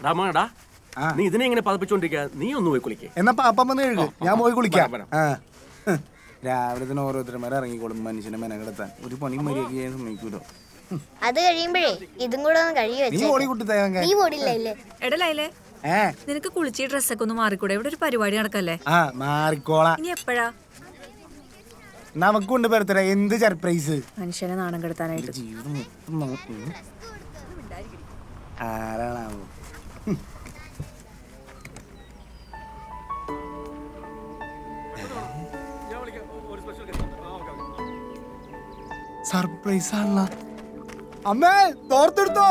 രാമടാ, നീ ഇതിനെ ഇങ്ങനെ പതപ്പിച്ചോണ്ടിരിക്കാ, നീ ഒന്ന് പോയി കുളിക്കേ. എന്നാ പാപ്പം വന്ന് കഴുകു, ഞാൻ പോയി കുളിക്കാം. രാവിലെ തന്നെ ഓരോരുത്തരന്മാരെ ഇറങ്ങിക്കോളും മനുഷ്യനെ മെനക്കെടുത്താൻ. ഒരു പണി മര്യാദ ചെയ്യാൻ സമ്മതിക്കൂലോ. അത് കഴിയുമ്പോഴേ ഇതും കൂടെ ഒന്ന് കഴുകി എടലേ നിനക്ക് കുളിച്ച് ഡ്രസ്സൊക്കെ ഒന്ന് മാറിക്കൂടെ? ഇവിടെ ഒരു പരിപാടി നടക്കല്ലേ. മാറിക്കോളാം. ഇനി എപ്പോഴാ? നമുക്കുണ്ട് ബർത്ത്ഡേ. എന്ത് സർപ്രൈസ്? മനുഷ്യനെ നാണം കെടുത്താനായിട്ട്. ആരാണാവോ? സർപ്രൈസ് ആണല്ലോ. അമ്മേ തോർത്തെടുത്തോ?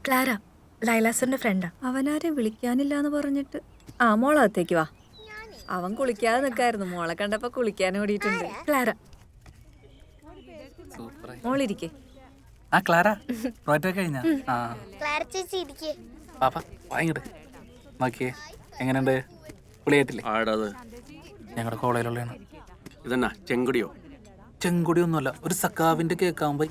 ക്ലാര, ലൈലാസറിന്റെ ഫ്രണ്ടാ. അവനാരെയും വിളിക്കാനില്ല എന്ന് പറഞ്ഞിട്ട് മോളകത്തേക്ക് വാ. അവൻ കുളിക്കാതെ നിൽക്കായിരുന്നു. മോളെ കണ്ടപ്പോ കുളിക്കാൻ ഓടിയിട്ടുണ്ട്. ക്ലാര മോളിരിക്കേ. ക്ലാര കഴിഞ്ഞാ? നോക്കിയേ എങ്ങനെയുണ്ട്? പുളിയായിട്ടില്ലേ? ഞങ്ങളുടെ കോളേജിലുള്ളതാണ്. ഇതെന്നാ ചെങ്കുടിയോ? ചെങ്കുടിയൊന്നുമല്ല, ഒരു സക്കാവിന്റെ കേക്കാവുമ്പോ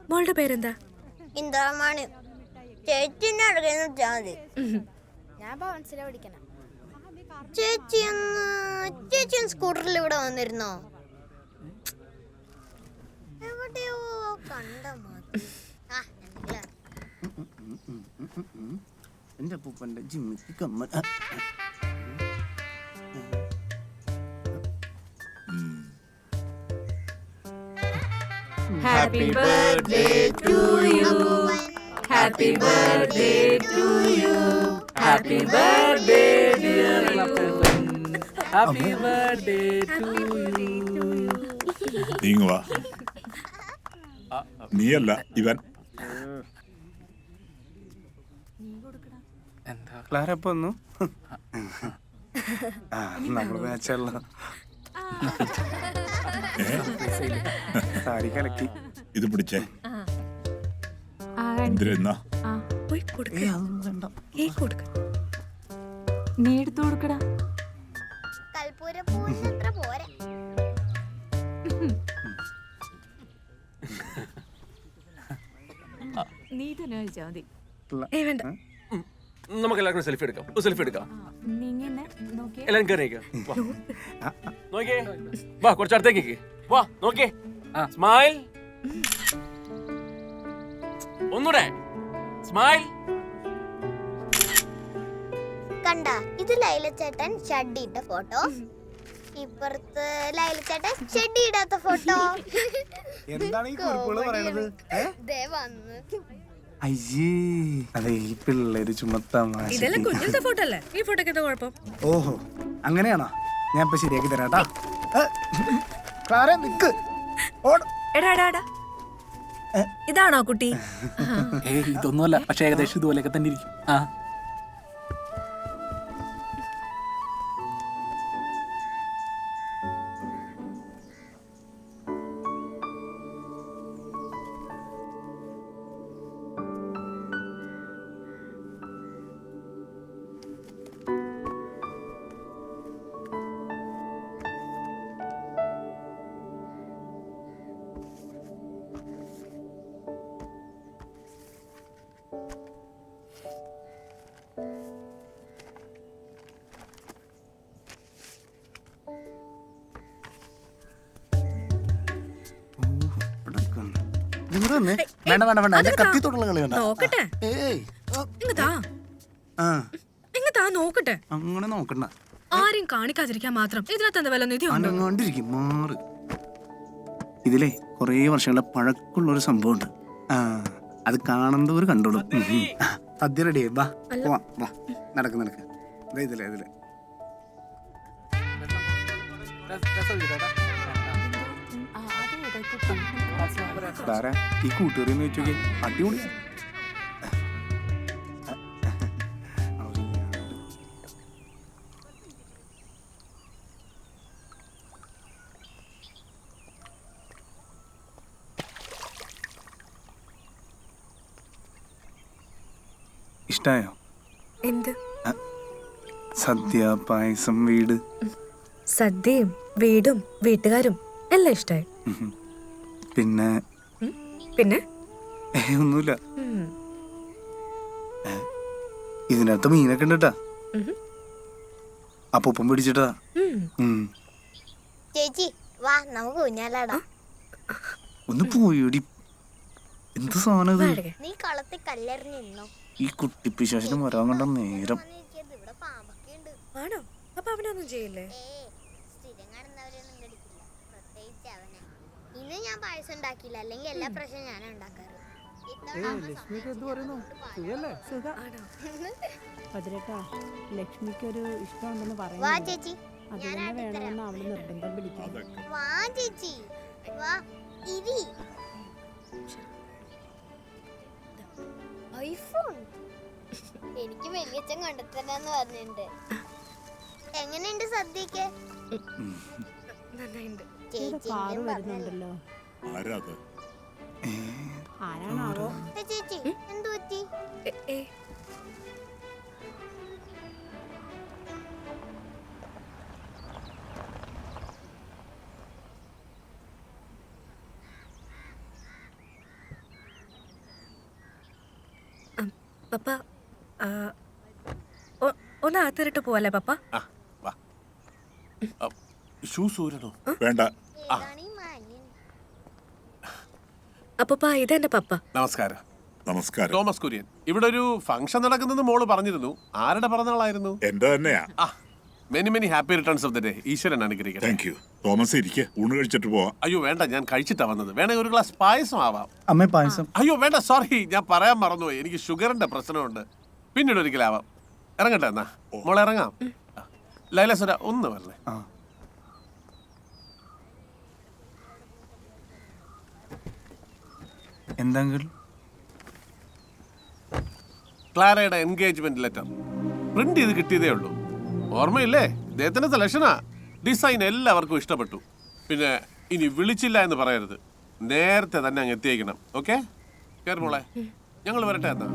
മോളുടെ പേരെന്താ? ചേച്ചി സ്കൂട്ടറിൽ ഇവിടെ വന്നിരുന്നോ? എവിടെയോ കണ്ട എന്റെ പൂപ്പന്റെ ജിമ്മിക്ക് കമ്മൽ. Happy birthday to you. Happy birthday to you. Happy birthday dear Lappan. Happy birthday to you. നീങ്ങ വാ. നീയല്ല ഇവൻ. എന്താ ക്ലാര ഇപ്പൊ വന്നു? നമ്മള് മാച്ചല്ല. സാരി കലക്കി. ഇത് പിടിച്ചേ. എന്തിനാ? നീ എടുത്തു കൊടുക്കടാ. നീ തന്നെ കഴിച്ചാ മതി. വേണ്ട, നമുക്ക് എല്ലാവർക്കും സെൽഫി എടുക്കാം. സെൽഫി എടുക്കാം. എല്ലാരും കയറിയേക്കാം. നോക്കിയേ, വാ കുറച്ച് അടുത്തേക്ക് വാ. നോക്കിയേ, സ്മൈൽ. ഒന്നൂടെ സ്മൈൽ. കണ്ട, ഇത് ലൈലച്ചേട്ടൻ ഷഡ്ഡി ഇട്ട ഫോട്ടോ. ഇപ്പുറത്ത് ലൈലച്ചേട്ടൻ ഷഡ്ഡി ഇടാത്ത ഫോട്ടോ. എന്താണ് ഈ കുറിപ്പുകള് പറയണത്? അയ്യേ, അതെ ഈ പിള്ളേര് ഫോട്ടോ അല്ലേ? ഈ ഫോട്ടോക്ക് എന്താ കുഴപ്പം? ഓഹോ, അങ്ങനെയാണോ? ഞാൻ ഇപ്പൊ ശരിയാക്കി തരാട്ടാ. ക്ലാര നിക്ക്. ഇതാണോ കുട്ടി? ഇതൊന്നുമല്ല, പക്ഷെ ഏകദേശം ഇതുപോലെയൊക്കെ തന്നെ ഇരിക്കും. വേണ്ട വേണ്ട വേണ്ട, കത്തി തൊട്ടുള്ള കളി വേണ്ട. നോക്കട്ടെ. അങ്ങനെ നോക്കണ്ട. ആരും കാണിക്കാതിരിക്കാൻ മാത്രം ഇതിനകത്ത് എന്താ വില നിധി കണ്ടിരിക്കും മാറ്. ഇതിലെ കൊറേ വർഷങ്ങളുടെ പഴക്കമുള്ള ഒരു സംഭവം ഉണ്ട്. അത് കാണുന്നവർ കണ്ടോളൂ. സദ്യ റെഡി. വാ വാ, നടക്ക് നടക്ക്. ഇതിലെ ഇതിലെ ഈ കൂട്ടുകാരെന്ന് വെച്ചോക്കെ അടിപൊളി. ഇഷ്ടായോ? എന്ത്? സദ്യ, പായസം, വീട്. സദ്യയും വീടും വീട്ടുകാരും എല്ലാം ഇഷ്ടായി. പിന്നെ പിന്നെ ഒന്നുമില്ല. ഇതിനകത്ത് മീനൊക്കെ ഉണ്ട് കേട്ടാ. അപ്പൊപ്പം പിടിച്ചിട്ടാ. ചേച്ചി വാ നമുക്ക് ഊഞ്ഞാലാടാ. ഒന്ന് പോയോടി. എന്ത് സാധനം ഇത്? നീ കളത്തിൽ കല്ലെറിഞ്ഞോ? ഈ കുട്ടിപ്പിശാശിന് വരാൻ കണ്ട നേരം. ഇവിടെ പാമ്പൊക്കെ ഉണ്ട്. ആണോ? അപ്പൊ അവനൊന്നും ചെയ്യില്ലേ? സ്ഥിരം കാണുന്നവരൊന്നും കടിക്കില്ല, പ്രത്യേകിച്ച് അവനെ. ഇന്ന് ഞാൻ പായസം ഉണ്ടാക്കിയില്ല, അല്ലെങ്കിൽ എല്ലാ പ്രാവശ്യം ഞാനാ ഉണ്ടാക്കാറ്. ലക്ഷ്മിക്കൊരു ഇഷ്ടമുണ്ടെന്ന് വാ പറയുന്നു. ചേച്ചി, അത് തന്നെ വേണമെന്ന് അവള് നിർബന്ധം പിടിക്കുന്നു. വാ ചേച്ചി, വാ ഇരി. ഐഫോൺ എനിക്ക് വലിയച്ഛൻ കണ്ടെത്തണെന്ന് പറഞ്ഞിട്ടുണ്ട്. എങ്ങനെയുണ്ട് സദ്യക്ക്? നന്നായിണ്ട്. കാറ് വരുന്നുണ്ടല്ലോ. ആരാ അത്? ആരാണാവോ? ചേച്ചി എന്തു പറ്റി? പപ്പ ഒന്ന് അകത്തിട്ട് പോവല്ലേ പപ്പ? ഷൂസ് ഊരണോ? വേണ്ട. ഏതാണ് ഈ മാന്യൻ? അപ്പ ഇതെന്റെ പപ്പ. നമസ്കാരം. നമസ്കാരം. തോമസ് കുര്യൻ. ഇവിടെ ഒരു ഫംഗ്ഷൻ നടക്കുന്നെന്ന് മോള് പറഞ്ഞിരുന്നു. ആരുടെ പിറന്നാളായിരുന്നു? എന്റെ തന്നെയാ. Many many happy returns of the day. ഈശ്വരൻ അനുഗ്രഹിക്കട്ടെ. Thank you. തോമസ് ഇരിക്കെ, ഊണ് കഴിച്ചിട്ട് പോവാം. അയ്യോ വേണ്ട, ഞാൻ കഴിച്ചിട്ടാ വന്നത്. വേണമെങ്കിൽ ഒരു ഗ്ലാസ് പായസം ആവാം. അമ്മേ പായസം. അയ്യോ വേണ്ട, സോറി, ഞാൻ പറയാൻ മറന്നുപോയി. എനിക്ക് ഷുഗറിന്റെ പ്രശ്നമുണ്ട്. പിന്നീട് ഒരിക്കലാവാം. ഇറങ്ങട്ടെ എന്നാ? മോളെ ഇറങ്ങാം. ലൈലസുര ഒന്ന് വരണേ. എന്താങ്കിൾ? ക്ലാരയുടെ എൻഗേജ്മെന്റ് ലെറ്റർ പ്രിന്റ് ചെയ്ത് കിട്ടിയതേ ഉള്ളൂ. ഓർമ്മയില്ലേ? ഇദ്ദേഹത്തിന്റെ സെലക്ഷനാ. ഡിസൈൻ എല്ലാവർക്കും ഇഷ്ടപ്പെട്ടു. പിന്നെ ഇനി വിളിച്ചില്ല എന്ന് പറയരുത്. നേരത്തെ തന്നെ അങ്ങ് എത്തിയേക്കണം. ഓക്കെ? കേറ് മോളെ, ഞങ്ങൾ വരട്ടെ എന്നാ.